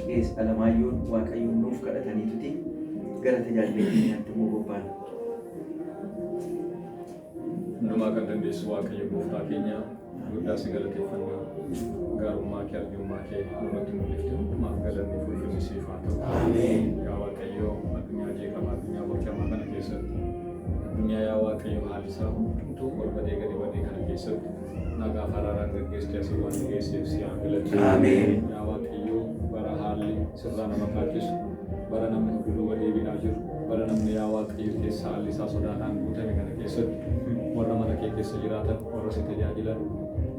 Kees Alamaayyuun Waaqayyoon nuuf kadhataniituti gara tajaajila keenyaatti immoo bobba'an. Hundumaa kan dandeessu Waaqayyo gooftaa keenya guddaa si galateeffannaa gaarummaa kee arjummaa kee nutti mul'ifte hundumaaf galanni ulfinni siif haa ta'u. Yaa Waaqayyo addunyaa jeeqamaa addunyaa bakkeemaa kana keessatti addunyaa yaa Waaqayyo haalli isaa hundumtuu ol badee gadi badee kana keessatti nagaa faraaraan gaggeessite asii waan geesseef si haa galatu. Yaa Waaqayyo bara haalli sirraa nama kaachisu bara namni hunduu deebi'aa jiru bara namni yaa Waaqayyo keessa haalli isaa sodaadhaan guutame kana keessatti warra mana kee keessa jiraatan warra si tajaajilan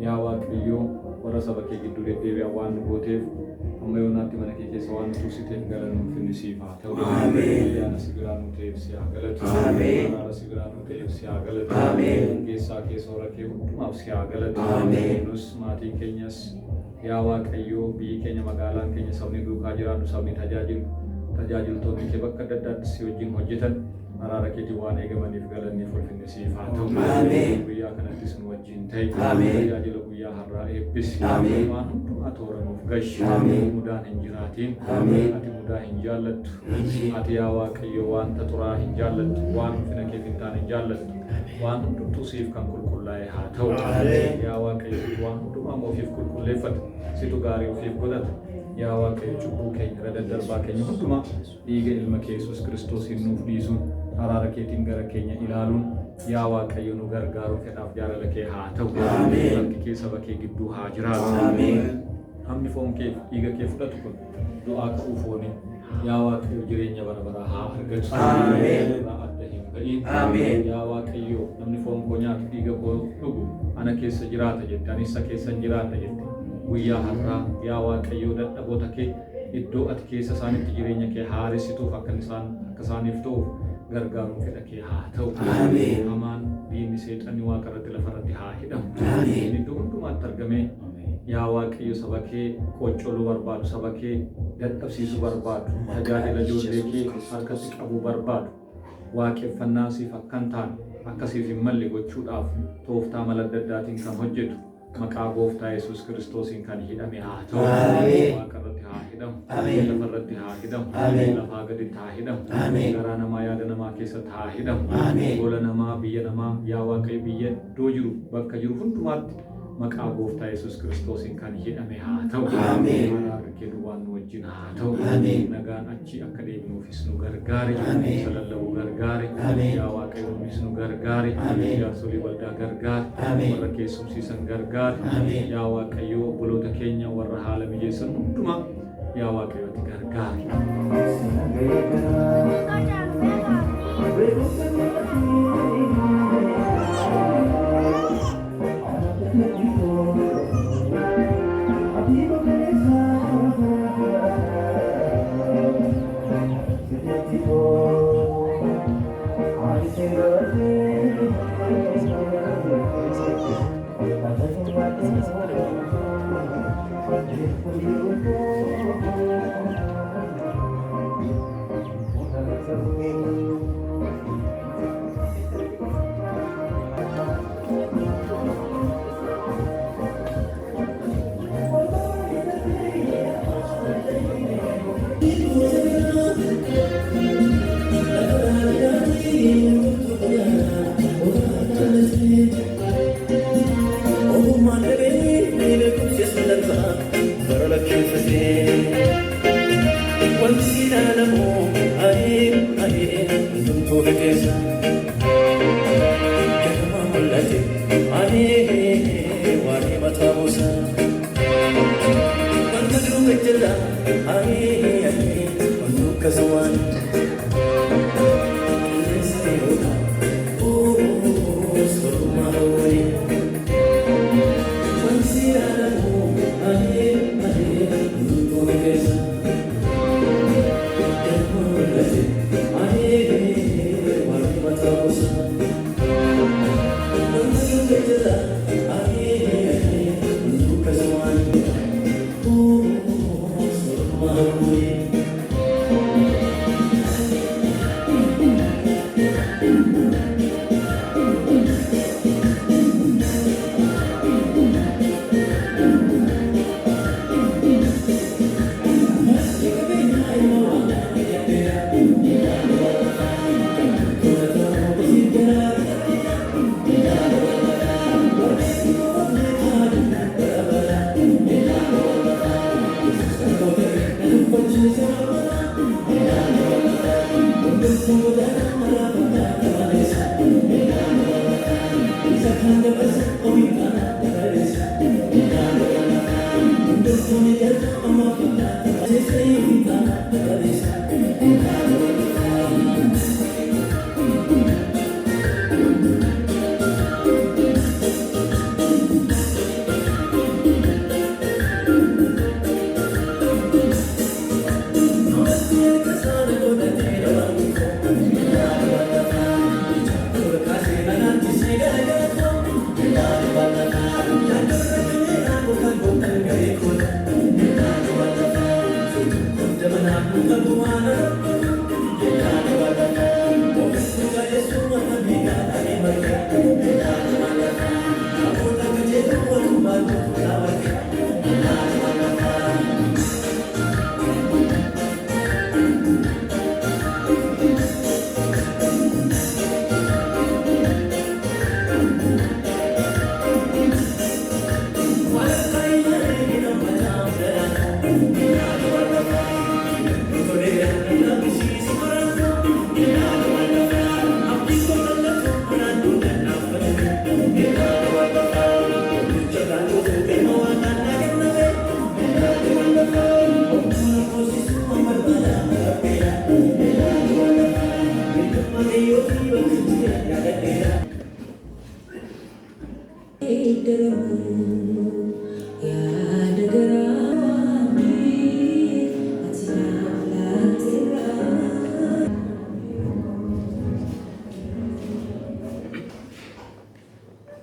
yaa Waaqayyo warra saba kee gidduu deddeebi'an waan nu gooteef amma yoonaatti mana kee keessa waan nu tursiteef galanni ulfinni siif haa ta'u. Ayyaana si biraa nu ta'eef si haa galatu. Araara si biraa nu ta'eef si haa galatu. Keessaa kee soora kee hundumaaf si haa galatu. Nus maatiin keenyas yaa Waaqayyo biyyi keenya magaalaan keenya sabni duukaa jiraannu sabni tajaajiltoonni kee bakka adda addaatti si wajjin hojjetan araara keetiin waan eegamaniif galanni ulfinni siif haa ta'u. Guyyaa kanattis nu wajjin ta'e tajaajila guyyaa har'aa eebbisi waan hundumaa tooranuuf gashi mudaan hin jiraatiin ati mudaa hin jaallattu ati yaa Waaqayyo wanta xuraa hin jaallattu waan ulfina keef hin taane hin jaallattu waan hundumtuu siif kan qulqullaa'e haa ta'u. Yaa Waaqayyo waan hundumaa moofiif qulqulleeffate situ gaarii ofiif godhata. Yaa Waaqayyo cubbuu keenya irra daddarbaa keenya hundumaa dhiiga ilma kee Yesuus Kiristoosiin nuuf dhiisuun araara keetiin gara keenya ilaaluun yaa Waaqayyo nu gargaaruun fedhaaf jaalala kee haa ta'u. Harki kee saba kee gidduu haa jiraatu. Hamni foon kee dhiiga kee fudhatu kun du'aa ka'uu foonii yaa Waaqayyo jireenya bara baraa haa argatu. Adda hin ba'in. Yaa Waaqayyo namni foon koo nyaatu dhiiga koo dhugu ana keessa jiraata jette anis isa keessa jiraata jette. Guyyaa har'aa yaa Waaqayyo dadhaboota kee iddoo ati keessa isaanitti jireenya kee haaressituuf akka isaaniif ta'uuf gargaaruun fedha kee haa ta'u. Hamaan diinni seexanni waaqa irratti lafa irratti haa hidhamu. Iddoo hundumaatti argamee yaa Waaqayyo saba kee qoccoluu barbaadu saba kee dadhabsiisuu barbaadu tajaajila ijoollee kee harkatti qabuu barbaadu waaqeffannaa siif akkan taane akkasiif hin malle gochuudhaaf tooftaa mala adda addaatiin kan hojjetu maqaa gooftaa Yesuus Kiristoosiin kan hidhame haa ta'u. Waaqa irratti haa hidhamu. Lafa irratti haa hidhamu. Lafaa gaditti haa hidhamu. Garaa namaa yaada namaa keessatti haa hidhamu. Gola namaa biyya namaa yaa Waaqayyo biyya iddoo jiru bakka jiru hundumaatti maqaa gooftaa Yesuus Kiristoosiin kan hidhame haa ta'u. Araara kee duwwaan nu wajjin haa ta'u. Nagaan achi akka deebinuufis nu gargaari. Salallabuu gargaari. Yaa Waaqayyo nuufis nu gargaari. Jaarsolii waldaa gargaari. Warra keessumsiisan gargaari. Yaa Waaqayyo obboloota keenya warra haala mijeessan hundumaa yaa Waaqayyo ati gargaari.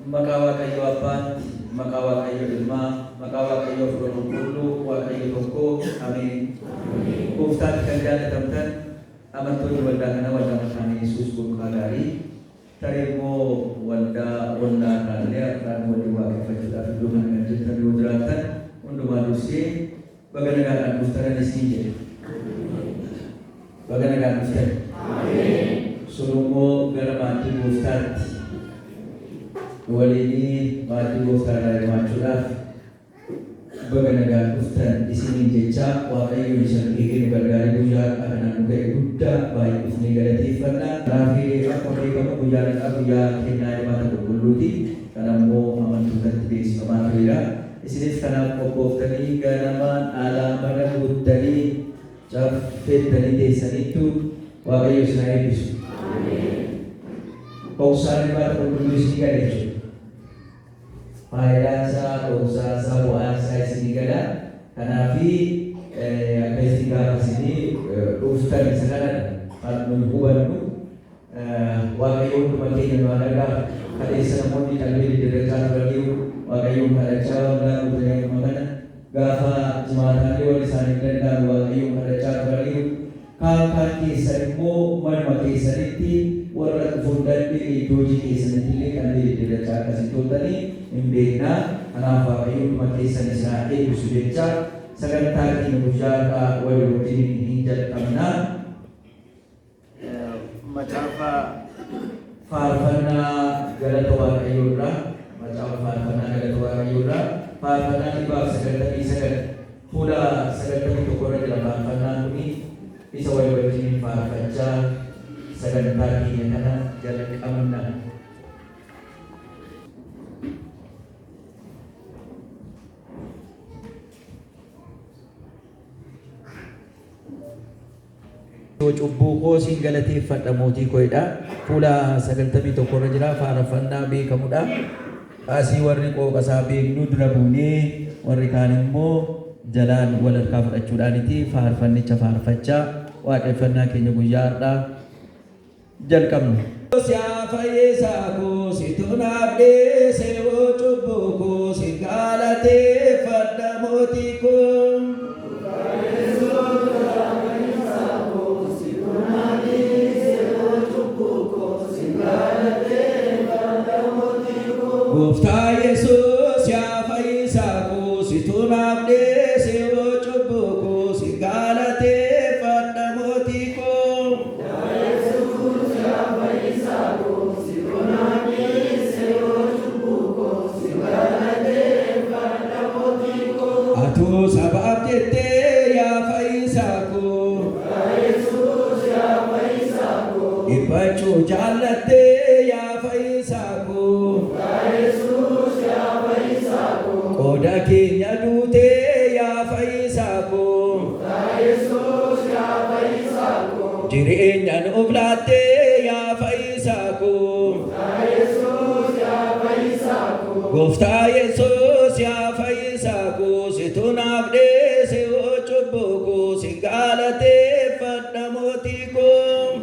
Maqaa Waaqayyo Abbaan, maqaa Waaqayyo Ilmaa, maqaa Waaqayyo Hafuura Qulqulluu, Waaqayyo tokko, Ameen. Gooftaatti kan jaallatamtan amantoonni waldaa kana waldaa maqaan Yesuus Gooftaa gaarii. Tarii immoo waldaa irraallee afaan waliin waaqeffachuudhaaf iddoo kana kan jirtan yoo jiraatan hundumaa dursee baga nagaadhaan dhuftan isin jedhe. Baga nagaan dhuftan. Sun immoo gara maatii Gooftaatti waliin maatii Gooftaa hirmaachuudhaaf baga nagaan dhuftan isiniin jecha Waaqayyo isa eegeen gargaaree guyyaa kanaan nu ga'e guddaa baay'ee dhufnee galateeffannaa. Kanaafii akka beekamu guyyaa kennaa hirmaata qulqulluuti. Kana immoo amantootatti beeksifamaa turedha. Isinis kanaaf qophooftanii ganamaan alaa mana guuttanii caffeettanii teessaniittu Waaqayyo isin haa eebbisu. Hoksaan hirmaata qulqulluu isinii gala jechuudha. Faayidaan isaa, dhoofsaan isaa, bu'aan isaa isinii gala. Kanaafi akka isin gaafa isinii dhuftan isa kanadha. Kan nuyi hubannu Waaqayyo hunduma keenya nu adagaa kaleessa namoonni qalbii diddirrachaa turaniiru Waaqayyoon kadhachaa waldaa guutanii kana gaafa jimaataalee wal isaanii danda'an Waaqayyoon kadhachaa turaniiru. Kaan keessan immoo manuma keessanitti warra dhufuun dandeenye hojii keessanitti illee qalbii diddirrachaa akkasii toltanii hin beeknaa. Kanaaf Waaqayyo hunduma keessan isaa eebbisu jecha sagantaa keenya guyyaa walii wajjin hin jalqabnaa. Macaafa faarfannaa galata Waaqayyoo irraa faarfannaa 199 fuula 91 irra jira. Faarfannaan kuni isa walii wajjin faarfachaa sagantaa keenya kana jalqabna. cubbuu koo siin galateeffadha mootii koodha. Fuula 91 irra jira faarfannaa beekamudha. Asii warri qooqasaa beeknu dura buunee warri kaan immoo jalaan wal harkaa fudhachuudhaaniti faarfannicha faarfachaa waaqeffannaa keenya guyyaa har'aa jalqabna. Siyaa fayyisaa koo situ naaf deesse yoo cubbuu koo si galateeffadha mootii koo. Gooftaa Yesuus yaa fayyisaa koo situ naaf deesse yoo cubbuu koo si galateeffadha mootii koo. Yesuus yaa fayyisaa koo situ naaf deesse yoo cubbuu koo si galateeffadha mootii koo. Atuu sabaaf jettee yaa fayyisaa koo. Yesuus yaa fayyisaa koo. Dhiphachuu jaallattee yaa fayyisaa koo. Qooda keenya duutee yaa fayyisaa koo. Yesuus yaa fayyisaa koo. Jireenya nuuf laattee yaa fayyisaa koo. Yesuus yaa fayyisaa koo. Gooftaa Yesuus yaa fayyisaa koo situ naaf deesse yoo cubbuu koo si galateeffadha mootii koo.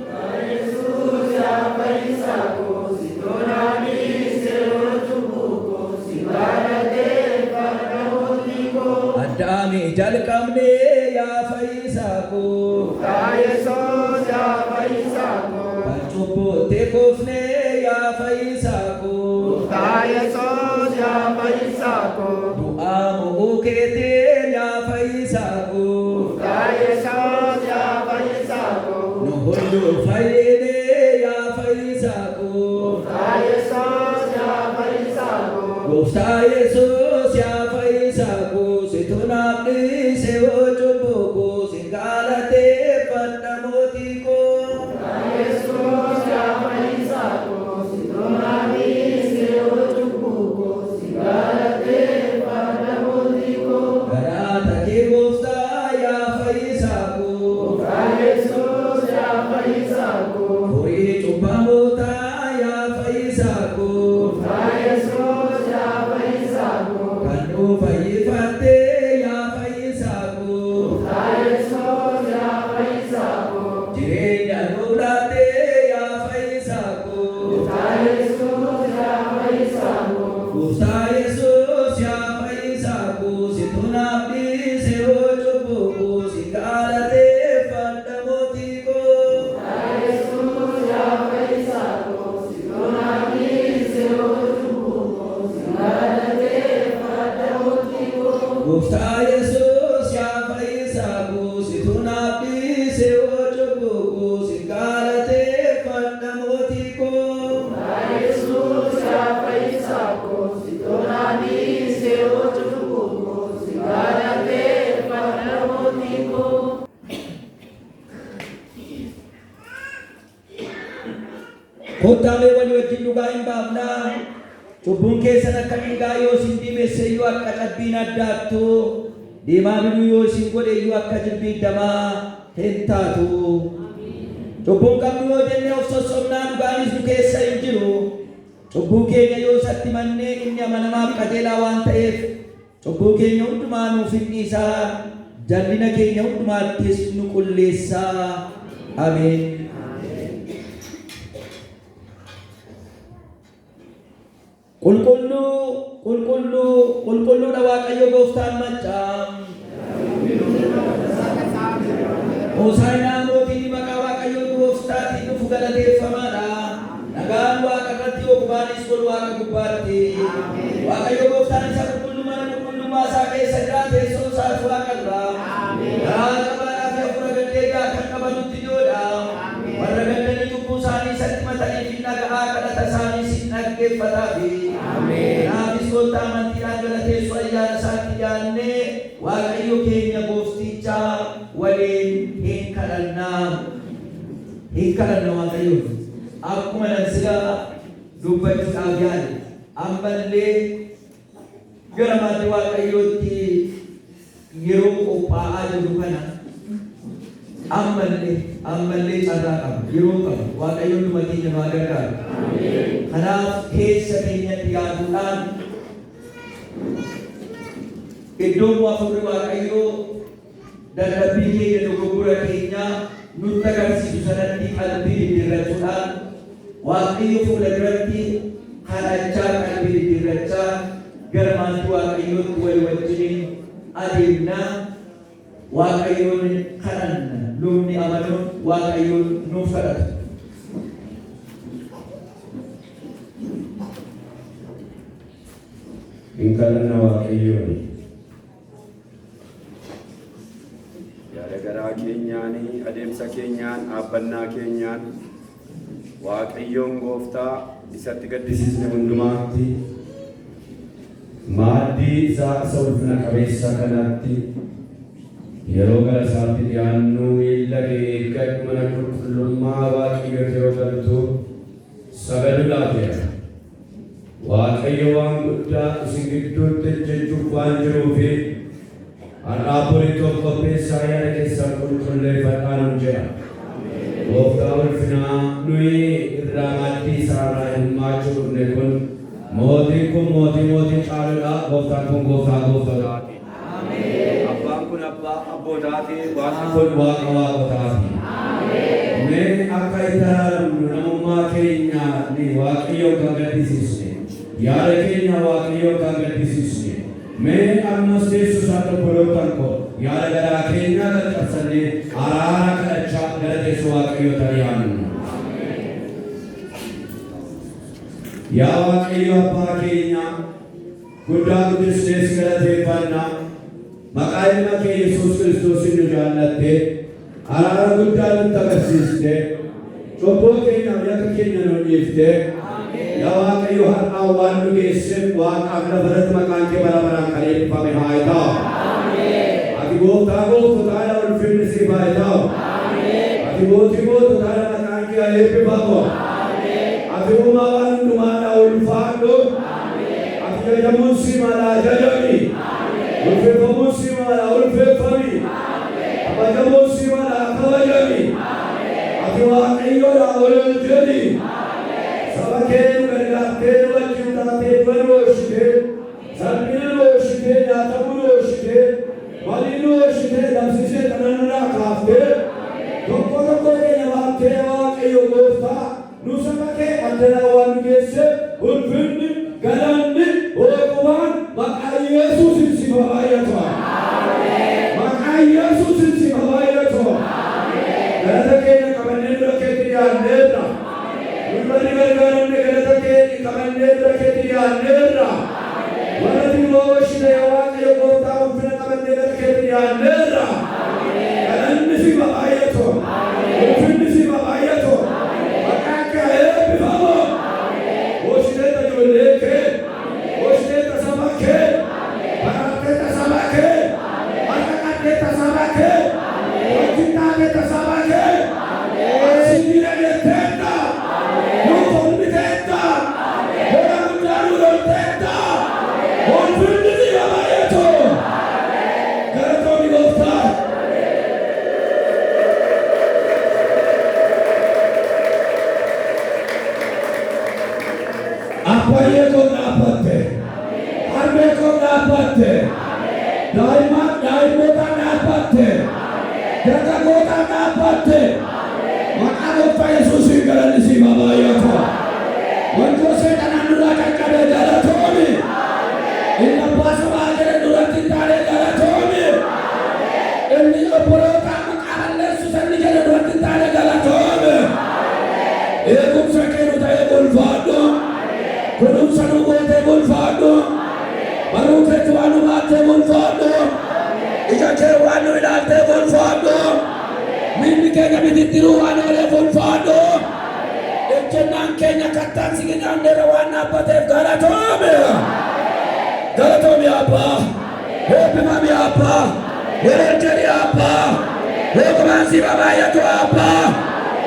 Yesuus yaa fayyisaa koo situ naaf deesse yoo cubbuu koo si galateeffadha mootii koo. Addaami jalqabnee yaa fayyisaa koo. Yesuus yaa fayyisaa koo. Kan cubbuutti kufnee yaa fayyisaa koo. Yesuus yaa fayyisaa koo. Du'aa mo'uu keetiin yaa fayyisaa koo. Yesuus yaa fayyisaa koo. Nu hunduu fayyinee yaa fayyisaa koo. Yesuus yaa fayyisaa koo. Gooftaa Yesuus yaa fayyisaa koo situ naaf dhiise yoo cubbuu koo si galateeffadha mootii koo. Yesuus yaa fayyisaa koo situ naaf dhiise yoo cubbuu koo si galateeffadha mootii koo. Garaata kee gooftaa yaa fayyisaa koo. Yesuus yaa fayyisaa koo. Furii cubbamootaa yaa fayyisaa koo. Yesuus yaa fayyisaa koo. Kan nu fayyifattee yaa fayyisaa koo. Yesuus yaa fayyisaa koo. Jireenya nuuf laattee yaa fayyisaa koo. Yesuus yaa fayyisaa koo. Gooftaa Yesuus yaa fayyisaa koo situ naaf dhiise yoo cubbuu koo si galateeffadha mootii koo. Yesuus yaa fayyisaa koo situ naaf dhiise yoo cubbuu koo si galateeffadha mootii koo. Gooftaa Yesuus yaa fayyisaa koo situ naaf dhiise yoo cubbuu koo si galateeffadha mootii koo. Yesuus yaa fayyisaa koo situ naaf dhiise yoo cubbuu koo si galateeffadha mootii koo. Kottaalee walii wajjin dhugaa hin baafnaa. Cubbuun keessan akka dhiigaa yoo isin diimesse iyyuu akka cabbiin addaattu diimaa biduu yoo isin godhe iyyuu akka jilbiiddamaa hin taatu. Cubbuun qabnu yoo jenne of sossobnaa dhugaanis nu keessa hin jiru. Cubbuu keenya yoo isatti mannee inni amanamaaf qajeelaa waan ta'eef cubbuu keenya hundumaa nuuf hin dhiisaa. Jallina keenya hundumaattis nu qulleessaa. Ameen. Qulqulluudha Waaqayyo gooftaan maccaa. Hoosaa'inaa mootiin maqaa Waaqayyo gooftaatiin dhufu galateeffamaadha. Nagaan Waaqa irratti ogumaanis ol Waaqa gubbaatti. Waaqayyo gooftaan isa qulqullummaa qulqullummaa isaa keessa jiraate teessoo isaas Waaqa irra. Garaa qabaadhaa fi hafuura gaddeegaa kan qabanutti joodha. Warra gaddanii cubbuu isaanii isatti matanii fi nagaa kadhata isaanii si dhaggeeffataafi. Naafis gooftaa amantiidhaan galateessu ayyaana isaatti yaadnee Waaqayyo keenya goofticha waliin hin kadhannaa. Hin kadhanna Waaqayyo. Akkuma dansigaa dubbachuudhaaf yaade ammallee gara maatii Waaqayyootti yeroo qophaa'aa jiru kana ammallee carraa qaba, yeroo qaba. Waaqayyoon dhuma keenya nu gargaaru. Kanaaf keessa keenyatti yaaduudhaan iddoo hafuurri Waaqayyoo dadhabbii keenya dogoggora keenyaa nutti agarsiisu sanatti qalbii diddiirrachuudhaan Waaqayyo fuula duratti kadhachaa qalbii diddiirrachaa gara maatii Waaqayyootti wal wajjin adeemnaa Waaqayyoon kadhanna. Lubni amanuun Waaqayyoon nuuf kadhatu. Kadhanna Waaqayyoon yaada garaa keenyaan adeemsa keenyaan dhaabbannaa keenyaan Waaqayyoon Gooftaa isatti gaddisiisne hundumaatti maaddii isaa isa ulfina qabeessa kanaatti yeroo gara isaatti dhiyaannu miilla kee eeggadhu mana qulqullummaa Waaqayyoo yeroo galtu sagaduu laateera. Waaqayyo waan guddaa isin gidduutti hojjechuuf waan jiruufi har'aa borii tokko qopheessaa yaada keessan qulqulleeffadhaa nuun jedha. Gooftaa ulfinaa nuyi irraa maaddii isaarraa hirmaachuu dhufne kun mootiin kun mootii caaludha. Gooftaan kun gooftaa. Abbaan kun abbaa abbootaati. Waaqni kun waaqa waaqotaati. Mee akka itti araaramnu namummaa keenya ni Waaqayyoon kan gaddisiisne yaada keenya Waaqayyoon kan gaddisiisne mee ammas teessu isaa tokkolootan ko yaada garaa keenya kan cabsannee araara kadhachaa gara teessu Waaqayyoo tari'aannu. Yaa Waaqayyo abbaa keenya guddaa guddisnee si galateeffanna. Maqaa ilma kee Yesuus Kiristoosin nu jaallatte araara guddaa nutti agarsiiste cubbuu keenyaaf yakka keenya nu dhiifte. Yaa Waaqayyo har'aa waan nu geesseef Waaqaaf lafarratti maqaan kee bara baraan kan eebbifame haa ta'u. Ati gooftaa gooftotaadha ulfinni siif haa ta'u. Ati mootii moototaadha maqaan kee haa eebbifamu. Ati uumaa waan hundumaadha ulfaadhu. Ati jajamuun si mala jajami. Ulfeeffamuun si mala ulfeeffami. Kabajamuun si mala kabajami. Ati Waaqayyoodha ol jedhi. Saba kee nu gargaartee nu wajjin taatee du'a nu oolchitee salphina nu oolchitee nyaatamuu nu oolchitee walii nu oolchitee dhabsiisee kana nurraa kaaftee tokko keenya baaftee Waaqayyo Gooftaa nu saba kee addanaa waan nu geesse ulfinni galanni hooqumaan maqaa Yesuusin si baay'atu. Maqaa Yesuusin si baay'atu. Galata keenya qabannee dura keetti dhiyaanneerra. Nurra gargaaramne galata keetti qabannee dura keetti dhiyaanneerra. Warratti nu oolchite yaa Waaqayyo Gooftaa ulfina qabannee dura keetti dhiyaanneerra. Galanni si baay'atu. Ulfinni si baay'atu. Maqaa kee eebbifamu. Oolchitee ijoollee kee. Oolchitee saba kee. Barattee saba kee. Harka qabdee saba kee. Wajjin taatee saba kee. Asiin dhageetteetta. Apoyee ko dhaabatte, harmee ko dhaabatte, daa'immoota dhaabatte, dargaggoota dhaabatte, maqaa Gooftaa Yesuusiin galanni si baay'atu. Wantoota seexanaan nurraa qaqqabe galatoomi. Inni abbaa sabaa jedhe duratti taa'ee galatoomi. Inni obboloota maqaa balleessu sanni jedhe duratti taa'ee galatoomi. Eegumsa kee nu ta'ee ulfaadhu. Kunuunsa nu gootee ulfaadhu. Baruu keetti waan nu baattee ulfaadhu. Ija kee waan nu ilaaltee ulfaadhu. Miilli keenya bitittiruu waan ooleef ulfaadhu. Ejjennaan keenya kattaan siginaan dheera waan dhaabbateef galatoomi. Galatoomi abbaa. Eebbifami abbaa. Yeroo jedhi abbaa. Eegumaan si baay'atu abbaa.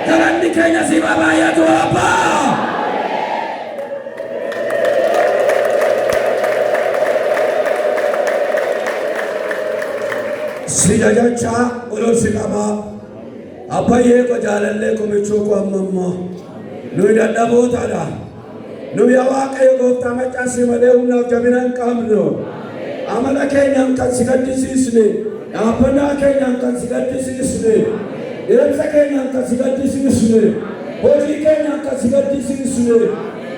Galanni keenya si baay'atu abbaa. Si jajacha ulul si qaba. Abbaye ko jalalle ko michuu ko ammamma. Nuyi dadhabootadha. Nuyi Waaqayyo gooftaa macaasii malee humnaaf jabina hin qabnu. Amala keenyaan kan si gaddisiisne, dhaabbannaa keenyaan kan si gaddisiisne, deemsa keenyaan kan si gaddisiisne, hojii keenyaan kan si gaddisiisne,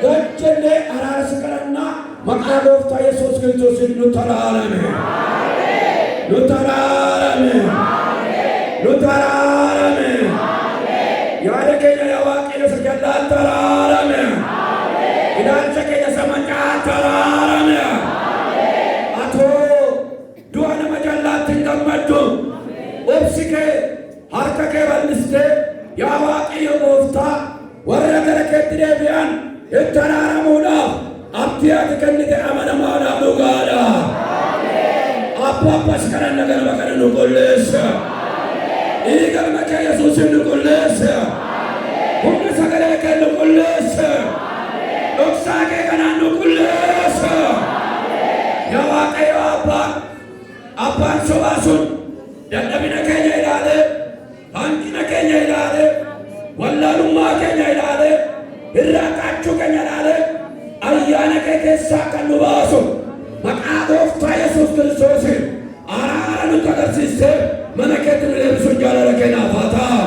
gad jennee araarsa kadhannaa maqaa gooftaa Yesuus Kiristoosiin nu taraarame. Nu taraarame. Nu taraarame. Yaada keenya yaa Waaqayyo isa jallaan taraarame. Ilaalcha keenya isa macaa taraarame. Dua nama jallaatti hin gammaddu. Obsi kee harka kee bal'istee yaa Waaqayyo gooftaa warra gara keetti deebi'an itti araaramuudhaaf abdii ati kennite amanamaadhaaf dhugaadha. Abbaas kadhanna galma kana nu qulleessa. Dhiiga kee Yesuusin nu qulleessa. Humna sagalee kee nu qulleessa. Dhoksaa kee kanaan nu qulleessa. Yaa Waaqayyo Abbaan sobaa sun dadhabina keenya ilaale, hanqina keenya ilaale, wallaalummaa keenya ilaale, hirraaqachuu keenya ilaale, ayyaana kee keessaa kan nu baasu maqaa gooftaa Yesuus Kiristoosiin araara nutti agarsiistee mana keetti nu deebisuun jaalala keenyaaf haa ta'a.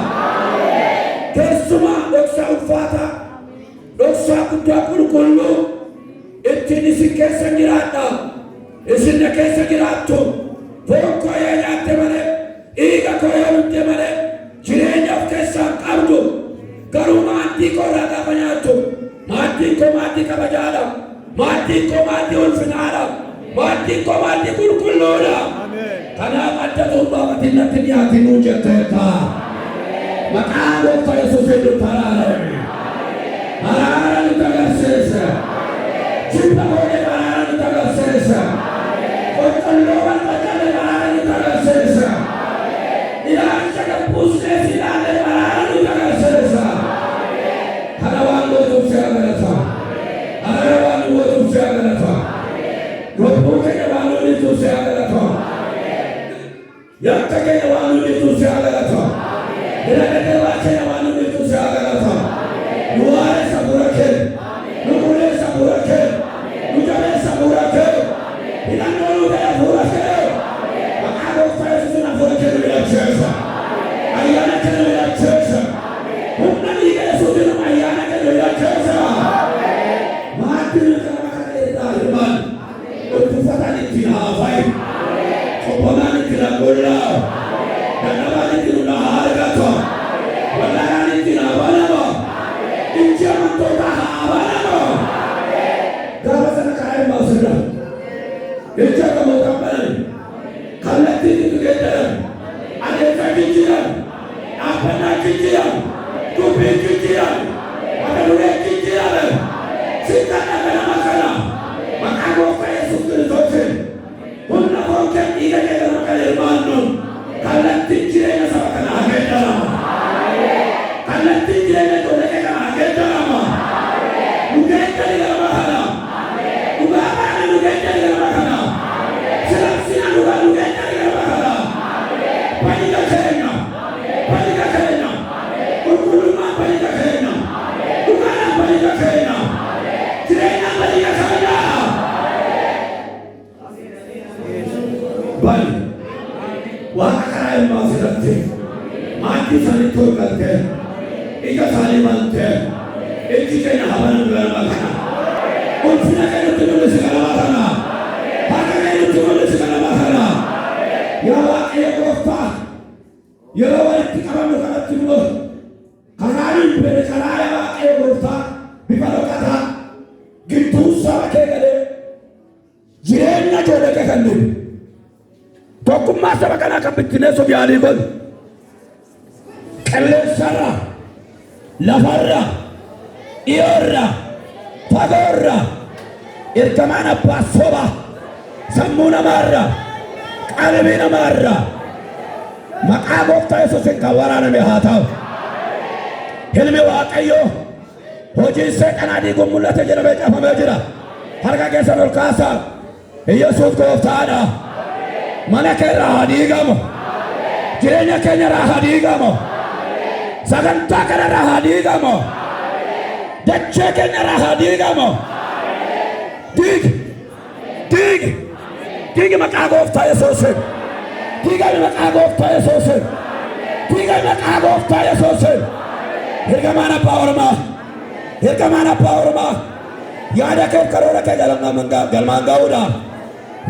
Keessumaa dhoksaa ulfaataa, dhoksaa guddaa qulqulluu ittiin isin keessa jiraadha. Isin keessa jiraattu. Foon koo yoo nyaatte malee, dhiiga koo yoo dhugde malee, jireenyaaf keessaa qabdu. Garuu maaddii koo irraa gaafa nyaattu, maaddiin koo maaddii kabajaadha. Maaddiin koo maaddii ulfinaadha. Maaddiin koo maaddii qulqulluudha. Kanaaf adda duubaatiin natti dhiyaatinuu jetteetta. Maqaa gooftaa Yesuusiin nutti araarame. Araara nutti agarsiisa. Jibba koodee araara nutti agarsiisa. Qulqulluu walqaqqabe araara nutti agarsiisa. Ilaalcha gabbusnee si ilaalee araara nutti agarsiisa. Kana waan gootuuf si agarata. Araara waan gootuuf si agarata. Lubbuu keenya waan nuudituuf si agarata. Yakka keenya waan nuudituuf si agarata. Hidhagate waa keenya waan nuudituuf si agarata. Nu waareessa bu'uura kee. Nu qulleessa bu'uura kee. Nu jabeessa bu'uura kee. Hidhannoo nu ta'e bu'uura kee. Maqaa gooftaa Yesuusiin hafuura kee nu hidhachiisa. Ayyaana kee nu hidhachiisa. Humna dhiiga Yesuusiin ayyaana kee nu hidhachiisa. Maaddii nu kana kana irraa hirmaan. Dhukkufataan ittiin haafayi. Qophoonaan ittiin haguullaa. Dadhabaan ittiin nu argatu. Wallaalaan ittiin habanama. Inji amantoota habanama. Gaafa sana karaa hin baasirra. Inji amantoota banani. Kallattiin itti geeddaran. Adeemsa jijjiiran. Dhaabbannaa jijjiiran. Dubbii jijjiiran. Mata duree jijjiiran. Sitta dhaganama kana. Maqaa gooftaa Yesuus Kiristoosiin. Humna foon kee dhiiga kee kana kan hirmaannu. Kallattiin jireenya saba kanaa geeddarama. Kallattiin jireenya ijoollee kee kanaa geeddarama. Nu geeddari galma kana. Dhugaa baana nu geeddari galma kana. Silaamsina dhugaa nu geeddari galma kana. Badiga keenya. Badiga keenya. Qulqullummaan badiga keenya. Dhugaadhaan badiga keenya. Jireenyaan badiga keenya. Bali. Waaqa karaa ilmaa asirratti. Maaddii isaanii tolkattee. Ija isaanii bantee. Iji keenya habanuu galma kana. Ulfina keenyatti mul'isi galma kana. Harka keenyatti mul'isi galma kana. Yaa Waaqayyo gooftaa. Yeroo walitti qabamnu kanatti immoo karaa hin beekne karaa yaa Waaqayyo gooftaa bifa dhokataa gidduu saba kee galee jireenya ijoollee kee kan dhibu. Tokkummaa saba kanaa kan bittinneessuuf yaalii godhu. Qilleensarra, lafarra, dhiyoorra, fagoorra, ergamaan abbaa soba, sammuu namaarra, qalbii namaarra, maqaa gooftaa Yesuusiin kan waraaname haa ta'u. Ilmi Waaqayyoo hojiin seexanaa diiguun mul'ate jedhamee caafamee jira. Harka keessan ol kaasaa. Yesuus gooftaadha. Mana keerraa haa diigamu. Jireenya keenyarraa haa diigamu. sagantaa kanarraa haa diigamu. Dachee keenyarraa haa diigamu. Diigi maqaa gooftaa Yesuusiin. Diigami maqaa gooftaa Yesuusiin. Diigami maqaa gooftaa Yesuusiin. Ergamaan abbaa Oromaa yaada kee karoora kee galmaan ga'uudhaaf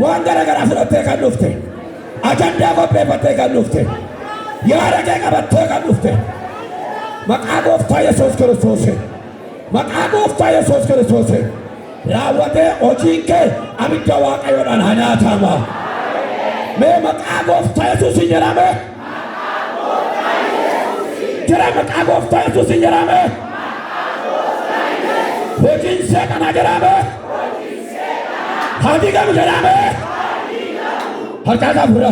waan garaagaraa fudhattee kan dhufte, ajandaa qopheeffattee kan dhufte, yaada kee qabattee kan dhufte, maqaa gooftaa Yesuus Kiristoosiin, maqaa gooftaa Yesuus Kiristoosiin raawwatee hojiin kee abidda Waaqayyoodhaan haa nyaatama. Mee maqaa gooftaa Yesuusiin jedhame. Jira maqaa gooftaa Yesuusiin jedhame. Hojiin seeqanaa jedhame. haa diigamu jedhame. Harkaasaa fura.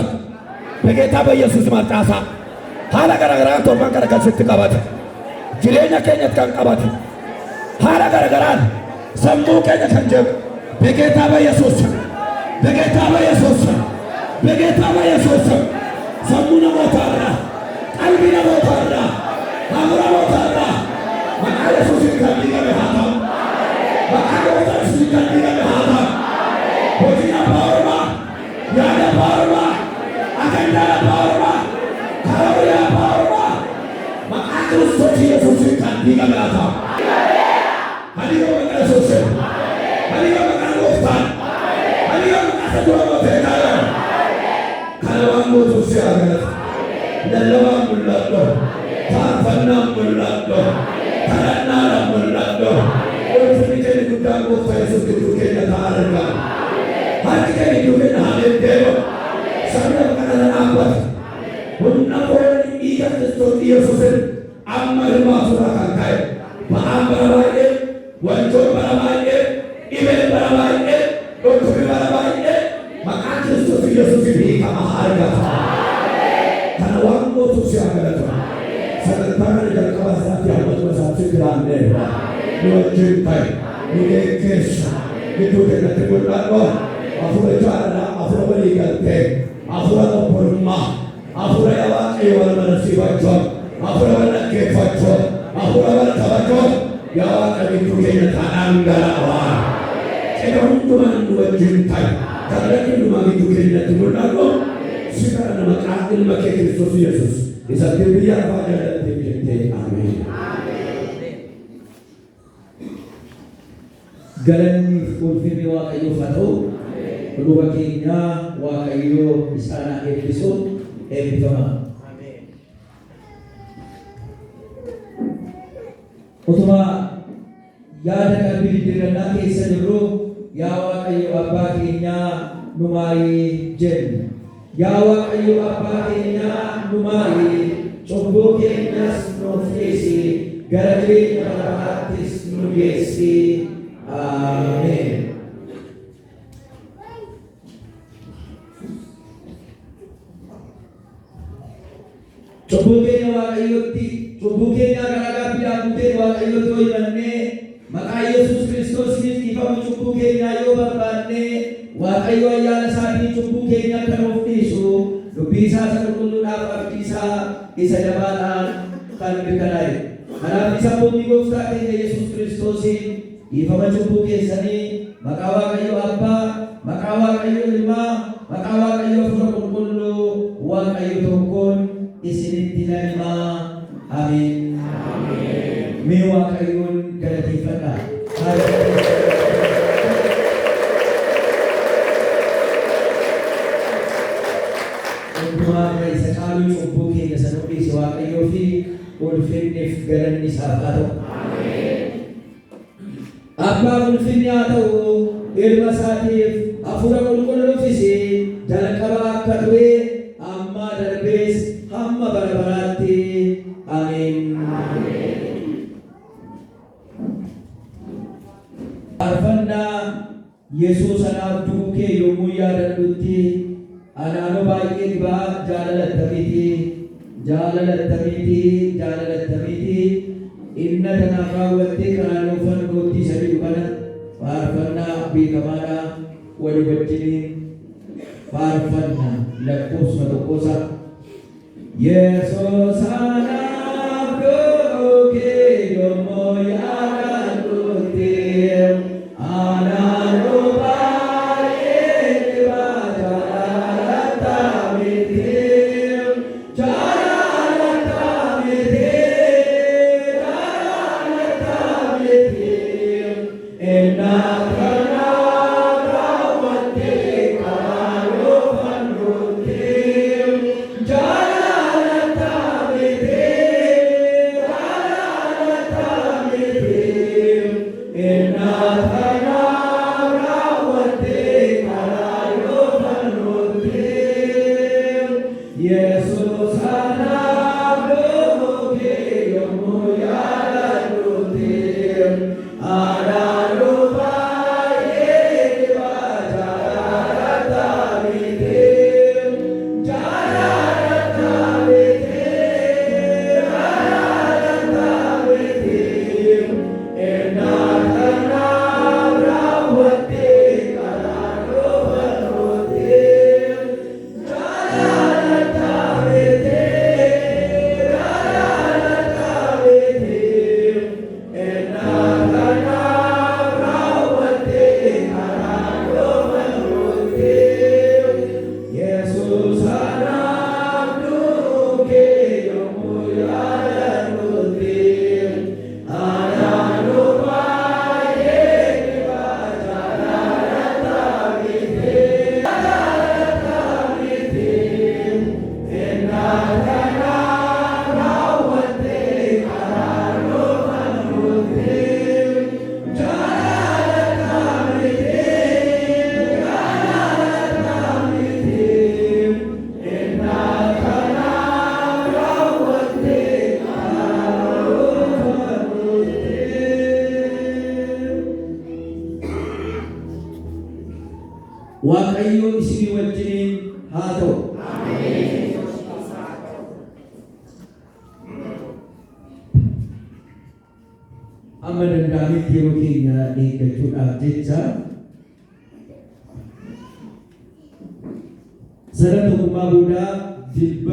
Begeetaa በኢየሱስ ማጣሳ ሀላ ገረገራን ቶርባን ከረከስት ቀባት jireenya keenyatti kan qabate haala garagaraan sammuu keenya kan jeequ begeetaa በኢየሱስ sammuu namootaa irraa qalbii namootaa irraa hafuura namootaa irraa maqaa Yesuusiin kan diigame haa ta'u. Maqaa gooftaa Yesuusiin kan diigame haa ta'u. Hojiin abbaa Oromaa, yaada abbaa Oromaa, agandaa abbaa Oromaa, karoora abbaa Oromaa maqaa Kiristoos Yesuusiin kan diigame haa ta'u. Hadiiga maqaa Yesuusiin, hadiiga maqaa gooftaan, hadiiga maqaa saduraa beekaadha. Kana waan gootuuf si argata. Lallabaan mul'adhu, faarfannaan mul'adhu, kadhannaadhaan mul'adhu. Ulfinni keenya guddaan gooftaa Yesuus gidduu keenya ta'aa argama. Harki keenya gidduu keenya haa deddeebi'u. Sabni kana dhaabbata. Humna foonii dhiiga Kiristoos Yesuusiin amma hirmaa suuraa kan ka'e. Ba'aan bara baay'ee, wantoon bara baay'ee, dhibeen bara baay'ee, dhukkubni bara baay'ee maqaa Kiristoos Yesuusiin hiikama haa argata. Kana waan gootuuf si argata. Sagantaa kana jalqaba isaatti hammatuma isaatti jiraanneerra. Nu wajjin ta'e, nu geggeessa. Gidduu keenyatti mul'adhu. Hafuura jaalalaa, hafuura walii galtee, hafuura obbolummaa, hafuura Waaqayyo wal amansiifachuu, hafuura wal dhaggeeffachuu, hafuura wal kabajuu. Yaa Waaqa gidduu keenyatti dhangala'aa. Cidha hundumaan nu wajjin ta'e. Kallattii hundumaa gidduu keenyatti mul'adhu. Sikara nama ilma kee Kiristoos Yesuus isatti biyya lafaa jaallattee jettee ameen. Galanni ulfinni Waaqayyoof haa ta'u. Luba keenya Waaqayyo isaan eebbisuun eebbifama. Utuma yaada qalbii diddiirrannaa keessa jirru yaa Waaqayyo abbaa keenyaa nu maayii jenna. Yaa Waaqayyo abbaa keenyaa nu maayii cubbuu keenyas nuuf dhiisi gara jireenya baraattis nu geessi. Ameen. Cubbuu keenya Waaqayyootti, cubbuu keenya garaa gaabbiidhaan guuteen Waaqayyootti yoo himannee maqaa Yesuus Kiristoosiin dhiifama cubbuu keenyaa yoo barbaanne Waaqayyo ayyaana isaatiin cubbuu keenya akka nuuf dhiisu dubbii isaa isa qulqulluudhaaf abdii isaa isa jabaadhaan kan mirkanaa'e. Kanaaf isa boombii gooftaa keenya Yesuus Kiristoosiin dhiifama cubbuu keessanii maqaa Waaqayyo Abbaa, maqaa Waaqayyo Ilmaa, maqaa Waaqayyo Hafuura Qulqulluu Waaqayyo tokkoon isinitti nan himaa. Ameen. Mee Waaqayyoon galateeffadhaa. Hundumaa isa caaluu cubbuu keenya sana dhiise Waaqayyoo fi ulfinniif galanni isaaf haa ta'u. Abbaaf ulfinni haa ta'u ilma isaatiif Hafuura Qulqulluufis jalqaba akka ture amma darbees hamma bara baraatti. Ameen. Faarfannaa Yesuus anaaf du'uu kee yommuu yaadadhutti anaanoo baay'ee dhibaa jaalalattamiiti inna tanaaf raawwattee kanaan oofan goottii sadii kana faarfannaa beekamaadha. Walii wajjiniin faarfannaa lakkoofsa tokkosa Yesuus anaaf amma danda'ametti yeroo keenya eeggachuudhaaf jecha sana tokkummaa boodaa jilba